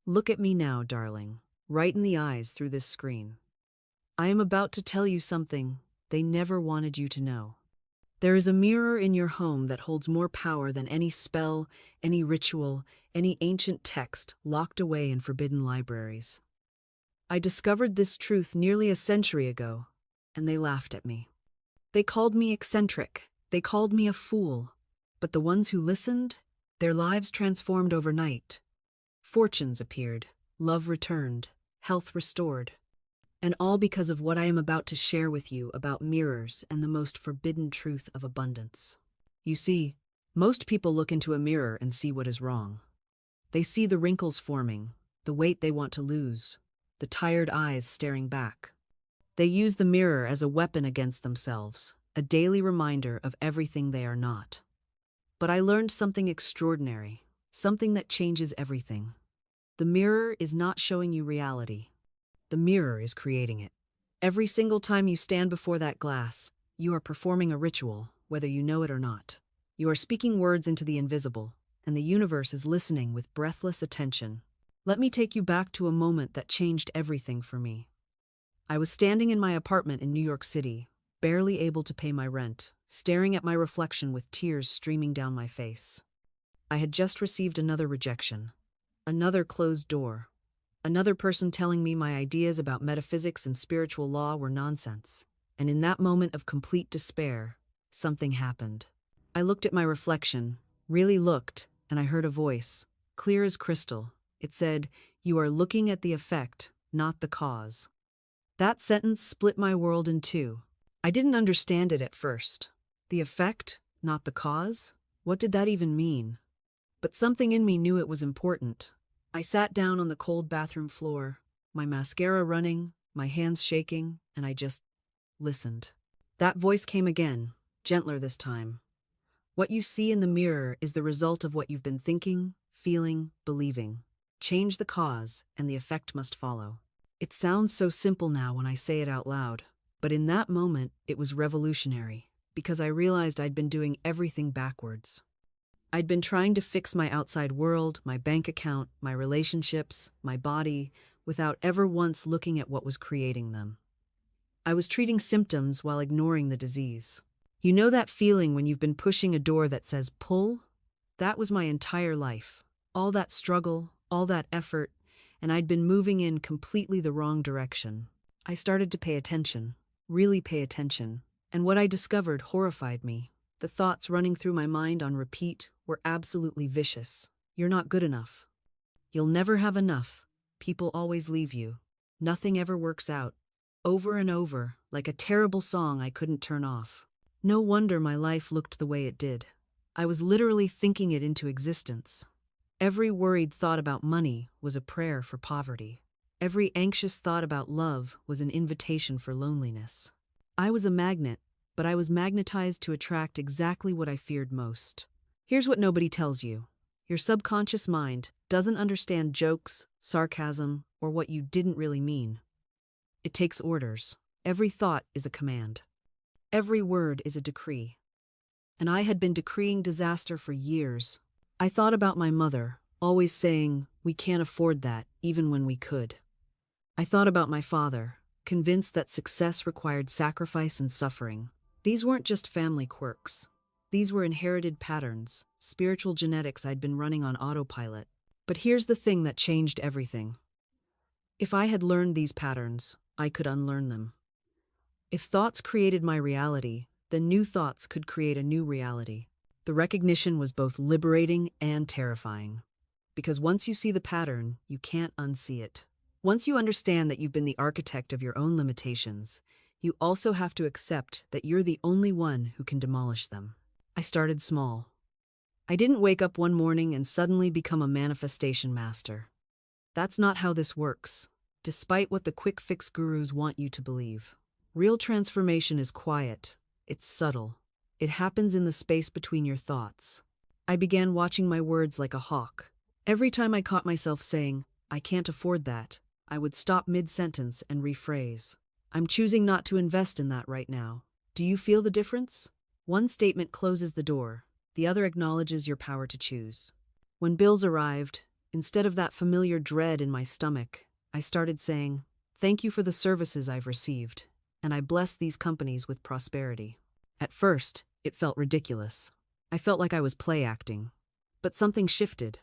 Look at me now, darling, right in the eyes through this screen. I am about to tell you something they never wanted you to know. There is a mirror in your home that holds more power than any spell, any ritual, any ancient text locked away in forbidden libraries. I discovered this truth nearly a century ago, and they laughed at me. They called me eccentric, they called me a fool, but the ones who listened, their lives transformed overnight. Fortunes appeared, love returned, health restored. And all because of what I am about to share with you about mirrors and the most forbidden truth of abundance. You see, most people look into a mirror and see what is wrong. They see the wrinkles forming, the weight they want to lose, the tired eyes staring back. They use the mirror as a weapon against themselves, a daily reminder of everything they are not. But I learned something extraordinary, something that changes everything. The mirror is not showing you reality. The mirror is creating it. Every single time you stand before that glass, you are performing a ritual, whether you know it or not. You are speaking words into the invisible, and the universe is listening with breathless attention. Let me take you back to a moment that changed everything for me. I was standing in my apartment in New York City, barely able to pay my rent, staring at my reflection with tears streaming down my face. I had just received another rejection, another closed door. Another person telling me my ideas about metaphysics and spiritual law were nonsense. And in that moment of complete despair, something happened. I looked at my reflection, really looked, and I heard a voice, clear as crystal. It said, "You are looking at the effect, not the cause." That sentence split my world in two. I didn't understand it at first. The effect, not the cause? What did that even mean? But something in me knew it was important. I sat down on the cold bathroom floor, my mascara running, my hands shaking, and I just listened. That voice came again, gentler this time. What you see in the mirror is the result of what you've been thinking, feeling, believing. Change the cause, and the effect must follow. It sounds so simple now when I say it out loud, but in that moment, it was revolutionary, because I realized I'd been doing everything backwards. I'd been trying to fix my outside world, my bank account, my relationships, my body, without ever once looking at what was creating them. I was treating symptoms while ignoring the disease. You know that feeling when you've been pushing a door that says pull? That was my entire life. All that struggle, all that effort, and I'd been moving in completely the wrong direction. I started to pay attention, really pay attention, and what I discovered horrified me. The thoughts running through my mind on repeat were absolutely vicious. You're not good enough. You'll never have enough. People always leave you. Nothing ever works out. Over and over, like a terrible song I couldn't turn off. No wonder my life looked the way it did. I was literally thinking it into existence. Every worried thought about money was a prayer for poverty. Every anxious thought about love was an invitation for loneliness. I was a magnet, but I was magnetized to attract exactly what I feared most. Here's what nobody tells you. Your subconscious mind doesn't understand jokes, sarcasm, or what you didn't really mean. It takes orders. Every thought is a command. Every word is a decree. And I had been decreeing disaster for years. I thought about my mother, always saying, "We can't afford that, even when we could." I thought about my father, convinced that success required sacrifice and suffering. These weren't just family quirks. These were inherited patterns, spiritual genetics I'd been running on autopilot. But here's the thing that changed everything. If I had learned these patterns, I could unlearn them. If thoughts created my reality, then new thoughts could create a new reality. The recognition was both liberating and terrifying. Because once you see the pattern, you can't unsee it. Once you understand that you've been the architect of your own limitations, you also have to accept that you're the only one who can demolish them. I started small. I didn't wake up one morning and suddenly become a manifestation master. That's not how this works, despite what the quick fix gurus want you to believe. Real transformation is quiet. It's subtle. It happens in the space between your thoughts. I began watching my words like a hawk. Every time I caught myself saying, "I can't afford that," I would stop mid-sentence and rephrase. "I'm choosing not to invest in that right now. Do you feel the difference?" One statement closes the door. The other acknowledges your power to choose. When bills arrived, Instead of that familiar dread in my stomach, I started saying, "Thank you for the services I've received, and I bless these companies with prosperity." At first, it felt ridiculous. I felt like I was play acting. But something shifted.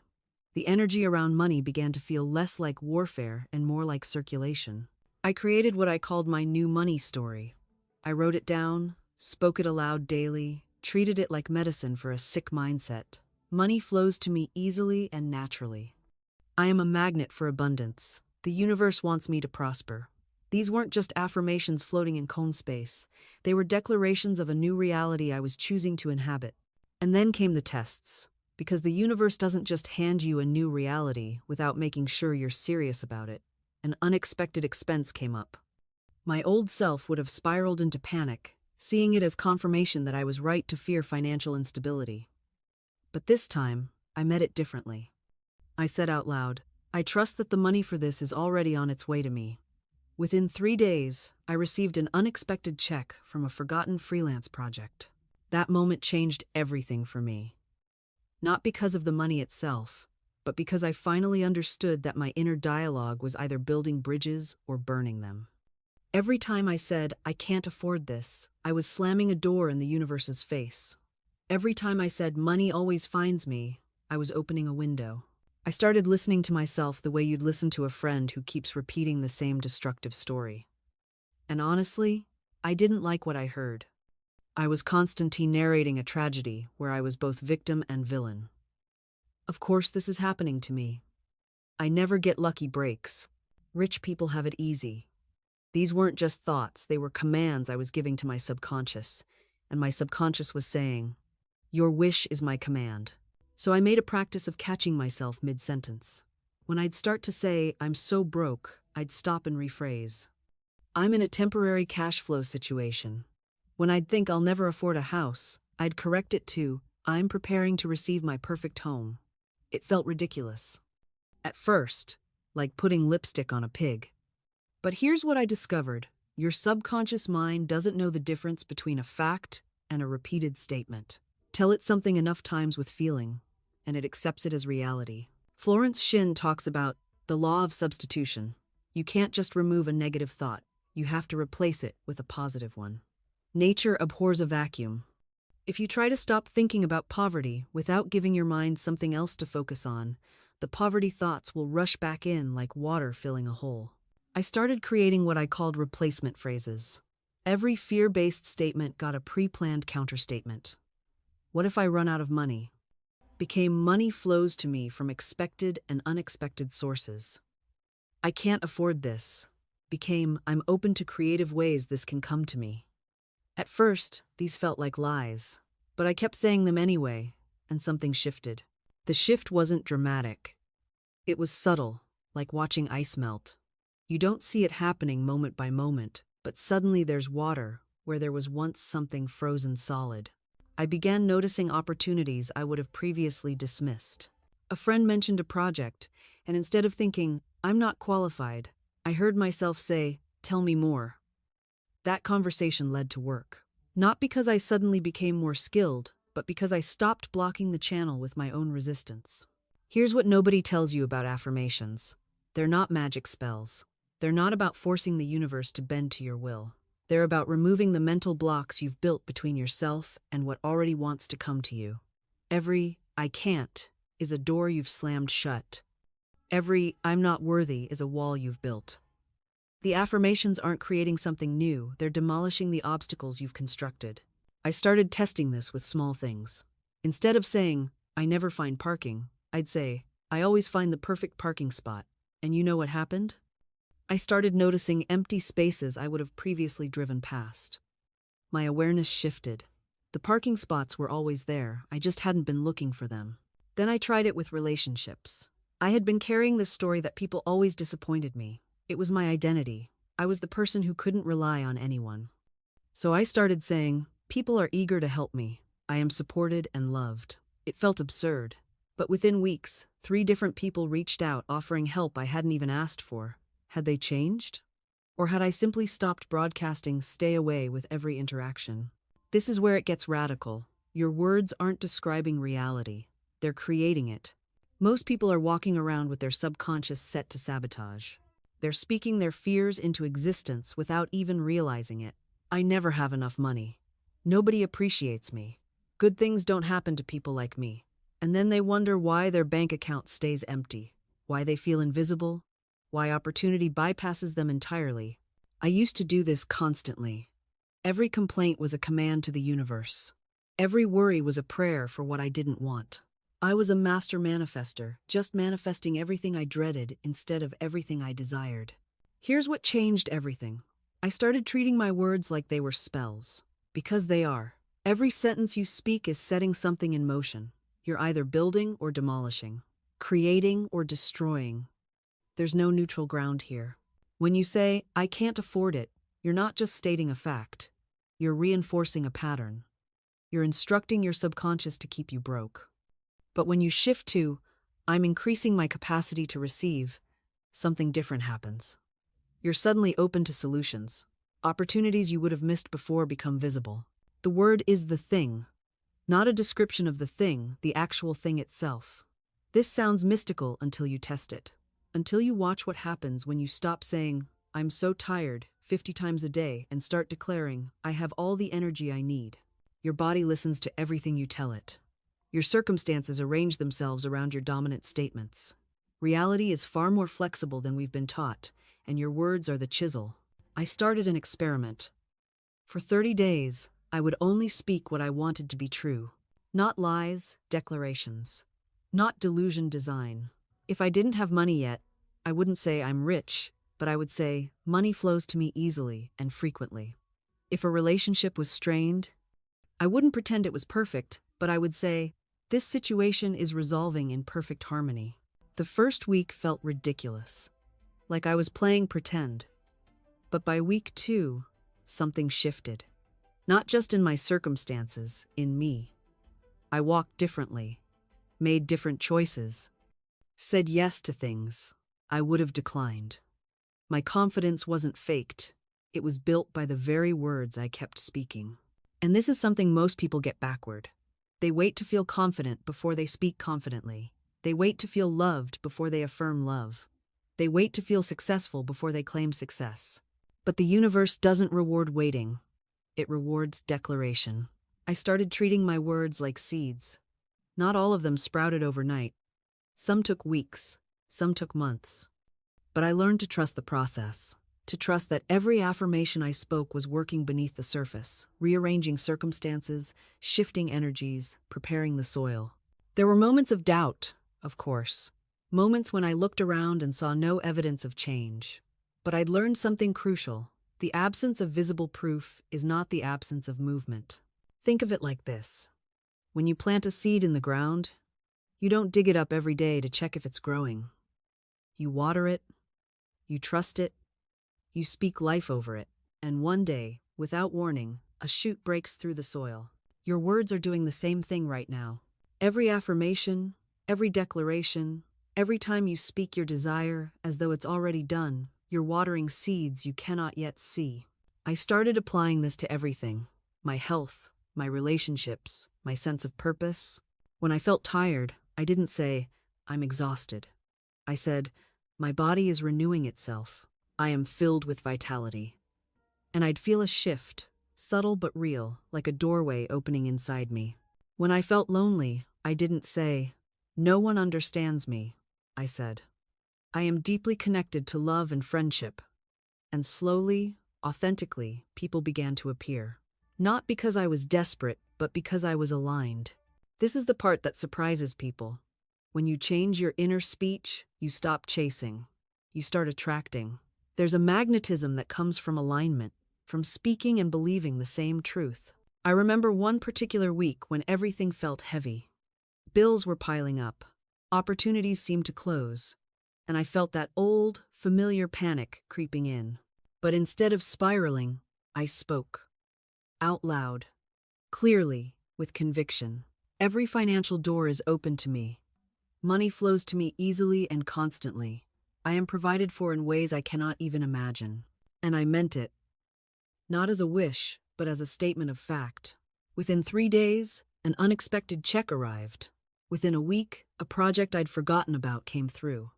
The energy around money began to feel less like warfare and more like circulation. I created what I called my new money story. I wrote it down, spoke it aloud daily, treated it like medicine for a sick mindset. Money flows to me easily and naturally. I am a magnet for abundance. The universe wants me to prosper. These weren't just affirmations floating in cone space. They were declarations of a new reality I was choosing to inhabit. And then came the tests. Because the universe doesn't just hand you a new reality without making sure you're serious about it. An unexpected expense came up. My old self would have spiraled into panic, seeing it as confirmation that I was right to fear financial instability. But this time, I met it differently. I said out loud, "I trust that the money for this is already on its way to me." Within 3 days, I received an unexpected check from a forgotten freelance project. That moment changed everything for me. Not because of the money itself, but because I finally understood that my inner dialogue was either building bridges or burning them. Every time I said, "I can't afford this," I was slamming a door in the universe's face. Every time I said, "Money always finds me," I was opening a window. I started listening to myself the way you'd listen to a friend who keeps repeating the same destructive story. And honestly, I didn't like what I heard. I was Constantine narrating a tragedy where I was both victim and villain. Of course this is happening to me. I never get lucky breaks. Rich people have it easy. These weren't just thoughts, they were commands I was giving to my subconscious, and my subconscious was saying, "Your wish is my command." So I made a practice of catching myself mid-sentence. When I'd start to say, "I'm so broke," I'd stop and rephrase, "I'm in a temporary cash flow situation." When I'd think I'll never afford a house, I'd correct it to, "I'm preparing to receive my perfect home." It felt ridiculous. At first, like putting lipstick on a pig. But here's what I discovered. Your subconscious mind doesn't know the difference between a fact and a repeated statement. Tell it something enough times with feeling, and it accepts it as reality. Florence Scovel talks about the law of substitution. You can't just remove a negative thought. You have to replace it with a positive one. Nature abhors a vacuum. If you try to stop thinking about poverty without giving your mind something else to focus on, the poverty thoughts will rush back in like water filling a hole. I started creating what I called replacement phrases. Every fear-based statement got a pre-planned counterstatement. What if I run out of money? Became money flows to me from expected and unexpected sources. I can't afford this. Became I'm open to creative ways this can come to me. At first, these felt like lies, but I kept saying them anyway, and something shifted. The shift wasn't dramatic. It was subtle, like watching ice melt. You don't see it happening moment by moment, but suddenly there's water where there was once something frozen solid. I began noticing opportunities I would have previously dismissed. A friend mentioned a project, and instead of thinking, "I'm not qualified," I heard myself say, "Tell me more." That conversation led to work. Not because I suddenly became more skilled, but because I stopped blocking the channel with my own resistance. Here's what nobody tells you about affirmations. They're not magic spells. They're not about forcing the universe to bend to your will. They're about removing the mental blocks you've built between yourself and what already wants to come to you. Every "I can't" is a door you've slammed shut. Every "I'm not worthy" is a wall you've built. The affirmations aren't creating something new, they're demolishing the obstacles you've constructed. I started testing this with small things. Instead of saying, "I never find parking," I'd say, "I always find the perfect parking spot." And you know what happened? I started noticing empty spaces I would have previously driven past. My awareness shifted. The parking spots were always there, I just hadn't been looking for them. Then I tried it with relationships. I had been carrying this story that people always disappointed me. It was my identity. I was the person who couldn't rely on anyone. So I started saying, "People are eager to help me. I am supported and loved." It felt absurd. But within weeks, 3 different people reached out offering help I hadn't even asked for. Had they changed? Or had I simply stopped broadcasting "stay away" with every interaction? This is where it gets radical. Your words aren't describing reality. They're creating it. Most people are walking around with their subconscious set to sabotage. They're speaking their fears into existence without even realizing it. I never have enough money. Nobody appreciates me. Good things don't happen to people like me. And then they wonder why their bank account stays empty, why they feel invisible, why opportunity bypasses them entirely. I used to do this constantly. Every complaint was a command to the universe. Every worry was a prayer for what I didn't want. I was a master manifester, just manifesting everything I dreaded instead of everything I desired. Here's what changed everything. I started treating my words like they were spells. Because they are. Every sentence you speak is setting something in motion. You're either building or demolishing, creating or destroying. There's no neutral ground here. When you say, "I can't afford it," you're not just stating a fact. You're reinforcing a pattern. You're instructing your subconscious to keep you broke. But when you shift to, "I'm increasing my capacity to receive," something different happens. You're suddenly open to solutions. Opportunities you would have missed before become visible. The word is the thing, not a description of the thing, the actual thing itself. This sounds mystical until you test it. Until you watch what happens when you stop saying, "I'm so tired," 50 times a day and start declaring, "I have all the energy I need." Your body listens to everything you tell it. Your circumstances arrange themselves around your dominant statements. Reality is far more flexible than we've been taught, and your words are the chisel. I started an experiment. For 30 days, I would only speak what I wanted to be true. Not lies, declarations. Not delusion design. If I didn't have money yet, I wouldn't say I'm rich, but I would say money flows to me easily and frequently. If a relationship was strained, I wouldn't pretend it was perfect, but I would say, this situation is resolving in perfect harmony. The first week felt ridiculous, like I was playing pretend. But by week 2, something shifted. Not just in my circumstances, in me. I walked differently, made different choices, said yes to things I would have declined. My confidence wasn't faked. It was built by the very words I kept speaking. And this is something most people get backward. They wait to feel confident before they speak confidently. They wait to feel loved before they affirm love. They wait to feel successful before they claim success. But the universe doesn't reward waiting. It rewards declaration. I started treating my words like seeds. Not all of them sprouted overnight. Some took weeks, some took months. But I learned to trust the process. To trust that every affirmation I spoke was working beneath the surface, rearranging circumstances, shifting energies, preparing the soil. There were moments of doubt, of course. Moments when I looked around and saw no evidence of change. But I'd learned something crucial. The absence of visible proof is not the absence of movement. Think of it like this. When you plant a seed in the ground, you don't dig it up every day to check if it's growing. You water it, you trust it, you speak life over it, and one day, without warning, a shoot breaks through the soil. Your words are doing the same thing right now. Every affirmation, every declaration, every time you speak your desire as though it's already done, you're watering seeds you cannot yet see. I started applying this to everything. My health, my relationships, my sense of purpose. When I felt tired, I didn't say, "I'm exhausted." I said, "My body is renewing itself. I am filled with vitality." And I'd feel a shift, subtle but real, like a doorway opening inside me. When I felt lonely, I didn't say, "No one understands me." I said, "I am deeply connected to love and friendship." And slowly, authentically, people began to appear. Not because I was desperate, but because I was aligned. This is the part that surprises people. When you change your inner speech, you stop chasing. You start attracting. There's a magnetism that comes from alignment, from speaking and believing the same truth. I remember one particular week when everything felt heavy. Bills were piling up. Opportunities seemed to close. And I felt that old, familiar panic creeping in. But instead of spiraling, I spoke. Out loud. Clearly, with conviction. Every financial door is open to me. Money flows to me easily and constantly. I am provided for in ways I cannot even imagine. And I meant it. Not as a wish, but as a statement of fact. Within 3 days, an unexpected check arrived. Within a week, a project I'd forgotten about came through.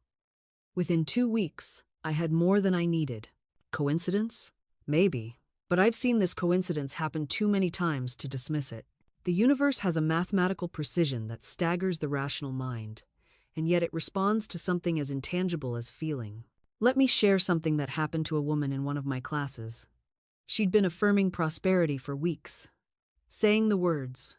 Within 2 weeks, I had more than I needed. Coincidence? Maybe. But I've seen this coincidence happen too many times to dismiss it. The universe has a mathematical precision that staggers the rational mind, and yet it responds to something as intangible as feeling. Let me share something that happened to a woman in one of my classes. She'd been affirming prosperity for weeks, saying the words,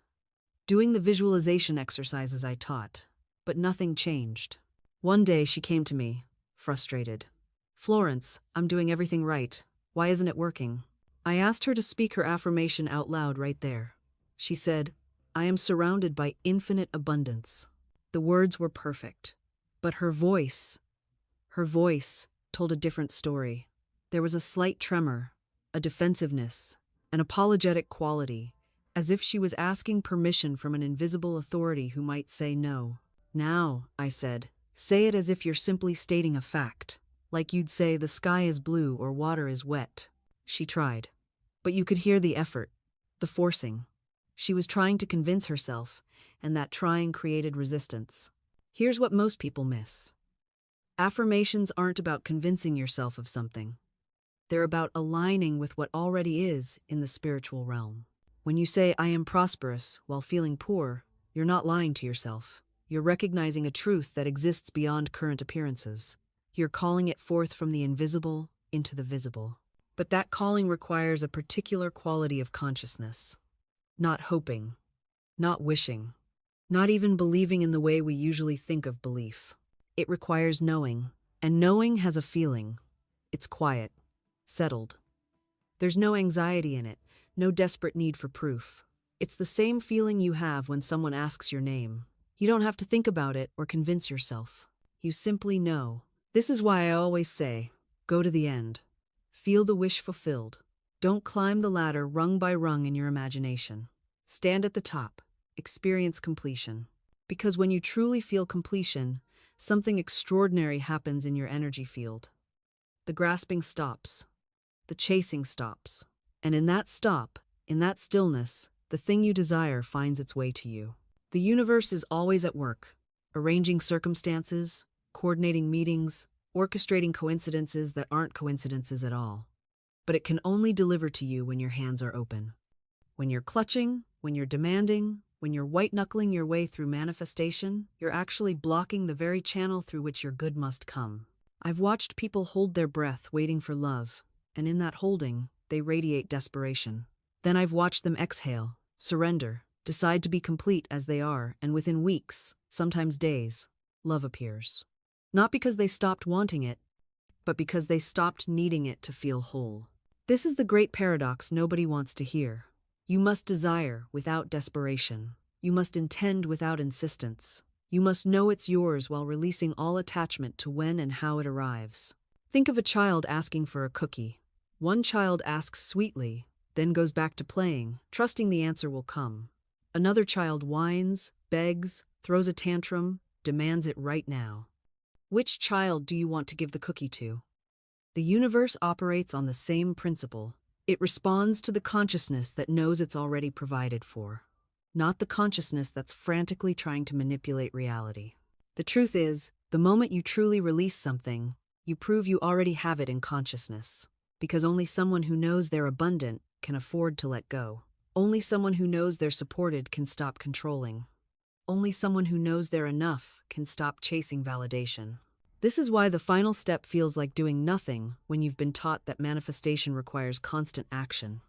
doing the visualization exercises I taught, but nothing changed. One day she came to me, frustrated. "Florence, I'm doing everything right. Why isn't it working?" I asked her to speak her affirmation out loud right there. She said, "I am surrounded by infinite abundance." The words were perfect, but her voice told a different story. There was a slight tremor, a defensiveness, an apologetic quality, as if she was asking permission from an invisible authority who might say no. "Now," I said, "say it as if you're simply stating a fact, like you'd say the sky is blue or water is wet." She tried, but you could hear the effort, the forcing. She was trying to convince herself, and that trying created resistance. Here's what most people miss. Affirmations aren't about convincing yourself of something. They're about aligning with what already is in the spiritual realm. When you say, "I am prosperous," while feeling poor, you're not lying to yourself. You're recognizing a truth that exists beyond current appearances. You're calling it forth from the invisible into the visible. But that calling requires a particular quality of consciousness. Not hoping, not wishing, not even believing in the way we usually think of belief. It requires knowing, and knowing has a feeling. It's quiet, settled. There's no anxiety in it, no desperate need for proof. It's the same feeling you have when someone asks your name. You don't have to think about it or convince yourself. You simply know. This is why I always say, go to the end. Feel the wish fulfilled. Don't climb the ladder rung by rung in your imagination. Stand at the top. Experience completion. Because when you truly feel completion, something extraordinary happens in your energy field. The grasping stops. The chasing stops. And in that stop, in that stillness, the thing you desire finds its way to you. The universe is always at work, arranging circumstances, coordinating meetings, orchestrating coincidences that aren't coincidences at all. But it can only deliver to you when your hands are open. When you're clutching, when you're demanding, when you're white-knuckling your way through manifestation, you're actually blocking the very channel through which your good must come. I've watched people hold their breath waiting for love, and in that holding, they radiate desperation. Then I've watched them exhale, surrender, decide to be complete as they are, and within weeks, sometimes days, love appears. Not because they stopped wanting it, but because they stopped needing it to feel whole. This is the great paradox nobody wants to hear. You must desire without desperation. You must intend without insistence. You must know it's yours while releasing all attachment to when and how it arrives. Think of a child asking for a cookie. One child asks sweetly, then goes back to playing, trusting the answer will come. Another child whines, begs, throws a tantrum, demands it right now. Which child do you want to give the cookie to? The universe operates on the same principle. It responds to the consciousness that knows it's already provided for, not the consciousness that's frantically trying to manipulate reality. The truth is, the moment you truly release something, you prove you already have it in consciousness. Because only someone who knows they're abundant can afford to let go. Only someone who knows they're supported can stop controlling. Only someone who knows they're enough can stop chasing validation. This is why the final step feels like doing nothing when you've been taught that manifestation requires constant action.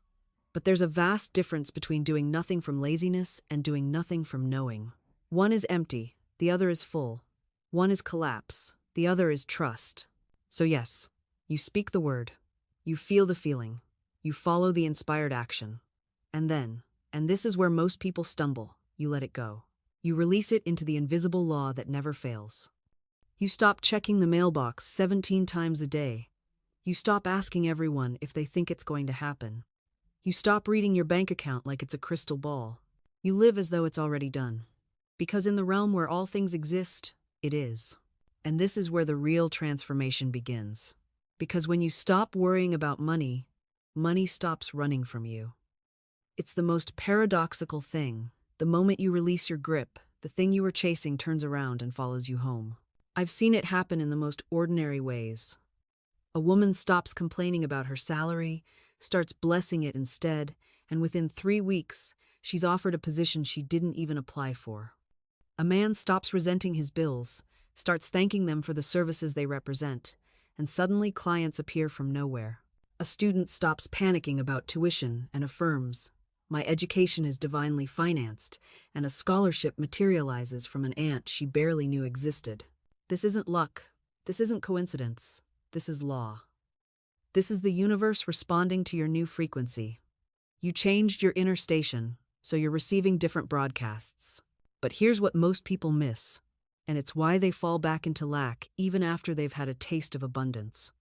But there's a vast difference between doing nothing from laziness and doing nothing from knowing. One is empty, the other is full. One is collapse, the other is trust. So yes, you speak the word, you feel the feeling, you follow the inspired action. And then, and this is where most people stumble, you let it go. You release it into the invisible law that never fails. You stop checking the mailbox 17 times a day. You stop asking everyone if they think it's going to happen. You stop reading your bank account like it's a crystal ball. You live as though it's already done. Because in the realm where all things exist, it is. And this is where the real transformation begins. Because when you stop worrying about money, money stops running from you. It's the most paradoxical thing. The moment you release your grip, the the thing you were chasing turns around and follows you home. I've seen it happen in the most ordinary ways. A woman stops complaining about her salary, starts blessing it instead, and within 3 weeks, she's offered a position she didn't even apply for. A man stops resenting his bills, starts thanking them for the services they represent, and suddenly clients appear from nowhere. A student stops panicking about tuition and affirms, "My education is divinely financed," and a scholarship materializes from an aunt she barely knew existed. This isn't luck. This isn't coincidence. This is law. This is the universe responding to your new frequency. You changed your inner station, so you're receiving different broadcasts. But here's what most people miss, and it's why they fall back into lack even after they've had a taste of abundance.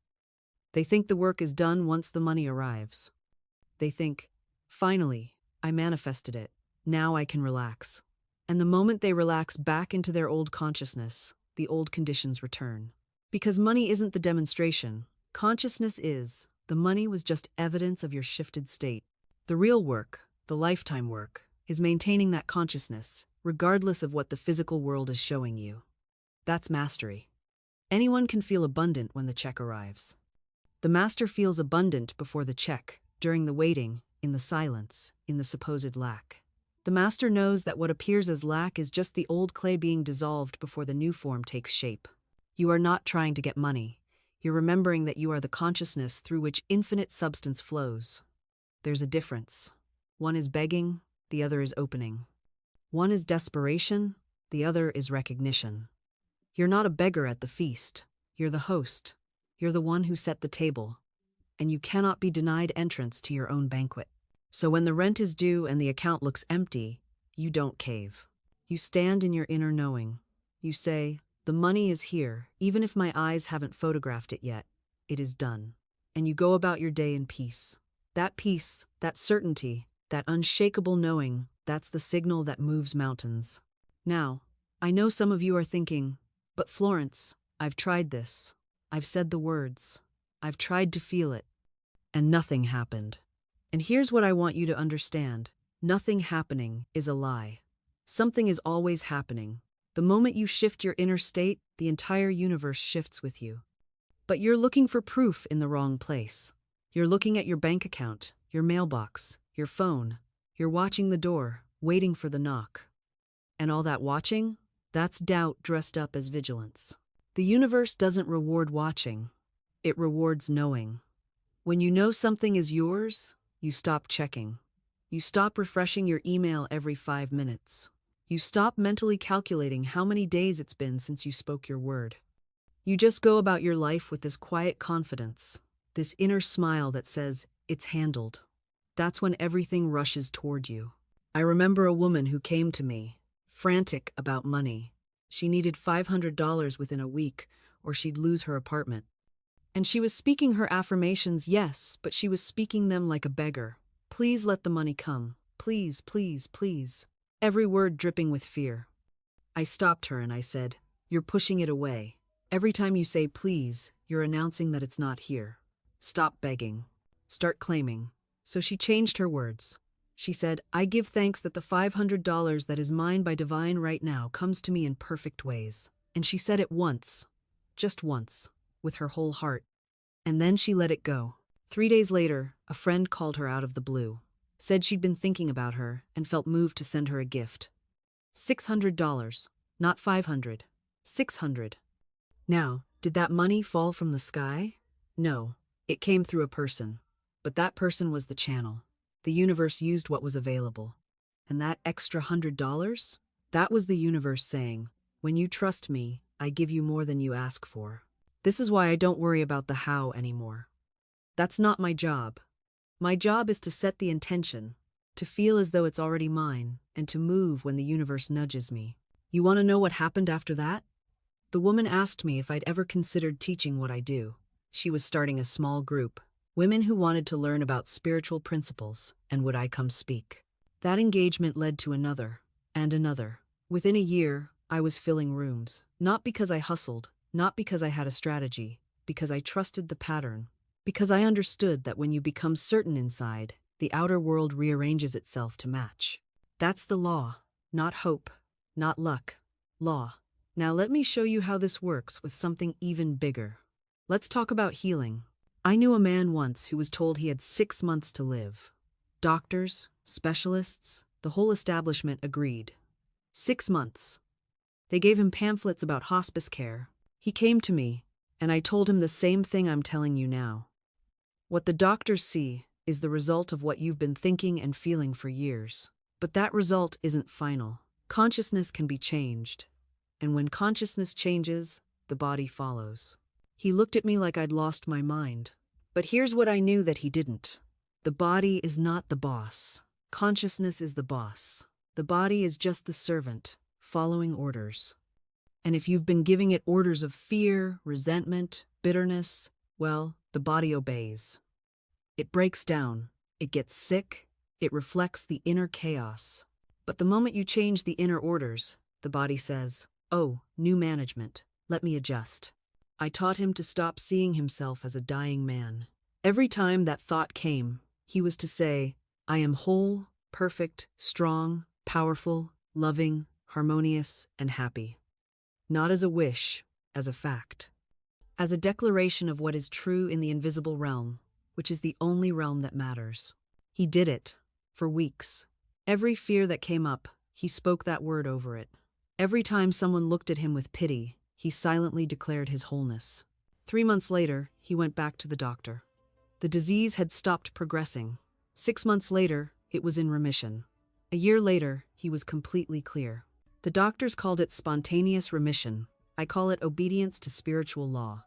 They think the work is done once the money arrives. They think, "Finally, I manifested it. Now I can relax." And the moment they relax back into their old consciousness, the old conditions return. Because money isn't the demonstration, consciousness is. The money was just evidence of your shifted state. The real work, the lifetime work, is maintaining that consciousness, regardless of what the physical world is showing you. That's mastery. Anyone can feel abundant when the check arrives. The master feels abundant before the check, during the waiting, in the silence, in the supposed lack. The master knows that what appears as lack is just the old clay being dissolved before the new form takes shape. You are not trying to get money. You're remembering that you are the consciousness through which infinite substance flows. There's a difference. One is begging, the other is opening. One is desperation, the other is recognition. You're not a beggar at the feast. You're the host. You're the one who set the table. And you cannot be denied entrance to your own banquet. So when the rent is due and the account looks empty, you don't cave. You stand in your inner knowing. You say, "The money is here, even if my eyes haven't photographed it yet. It is done." And you go about your day in peace. That peace, that certainty, that unshakable knowing, that's the signal that moves mountains. Now, I know some of you are thinking, "But Florence, I've tried this. I've said the words. I've tried to feel it. And nothing happened." And here's what I want you to understand. Nothing happening is a lie. Something is always happening. The moment you shift your inner state, the entire universe shifts with you. But you're looking for proof in the wrong place. You're looking at your bank account, your mailbox, your phone. You're watching the door, waiting for the knock. And all that watching? That's doubt dressed up as vigilance. The universe doesn't reward watching. It rewards knowing. When you know something is yours, you stop checking. You stop refreshing your email every 5 minutes. You stop mentally calculating how many days it's been since you spoke your word. You just go about your life with this quiet confidence, this inner smile that says, "It's handled." That's when everything rushes toward you. I remember a woman who came to me, frantic about money. She needed $500 within a week, or she'd lose her apartment. And she was speaking her affirmations, yes, but she was speaking them like a beggar. "Please let the money come. Please, please, please." Every word dripping with fear. I stopped her and I said, "You're pushing it away. Every time you say please, you're announcing that it's not here. Stop begging. Start claiming." So she changed her words. She said, "I give thanks that the $500 that is mine by divine right now comes to me in perfect ways." And she said it once, just once, with her whole heart. And then she let it go. 3 days later, a friend called her out of the blue, said she'd been thinking about her and felt moved to send her a gift. $600, not 500, 600. Now, did that money fall from the sky? No, it came through a person. But that person was the channel. The universe used what was available. And that extra $100? That was the universe saying, "When you trust me, I give you more than you ask for." This is why I don't worry about the how anymore. That's not my job. My job is to set the intention, to feel as though it's already mine, and to move when the universe nudges me. You want to know what happened after that? The woman asked me if I'd ever considered teaching what I do. She was starting a small group, women who wanted to learn about spiritual principles, and would I come speak? That engagement led to another, and another. Within a year, I was filling rooms, not because I hustled, not because I had a strategy, because I trusted the pattern, because I understood that when you become certain inside, the outer world rearranges itself to match. That's the law, not hope. not luck. Law. Now let me show you how this works with something even bigger. Let's talk about healing. I knew a man once who was told he had 6 months to live. Doctors, specialists, the whole establishment agreed. 6 months. They gave him pamphlets about hospice care. He came to me, and I told him the same thing I'm telling you now. What the doctors see is the result of what you've been thinking and feeling for years. But that result isn't final. Consciousness can be changed. And when consciousness changes, the body follows. He looked at me like I'd lost my mind. But here's what I knew that he didn't. The body is not the boss. Consciousness is the boss. The body is just the servant, following orders. And if you've been giving it orders of fear, resentment, bitterness, well, the body obeys. It breaks down. It gets sick. It reflects the inner chaos. But the moment you change the inner orders, the body says, "Oh, new management. Let me adjust." I taught him to stop seeing himself as a dying man. Every time that thought came, he was to say, "I am whole, perfect, strong, powerful, loving, harmonious, and happy." Not as a wish, as a fact. As a declaration of what is true in the invisible realm, which is the only realm that matters. He did it, for weeks. Every fear that came up, he spoke that word over it. Every time someone looked at him with pity, he silently declared his wholeness. 3 months later, he went back to the doctor. The disease had stopped progressing. 6 months later, it was in remission. A year later, he was completely clear. The doctors called it spontaneous remission. I call it obedience to spiritual law.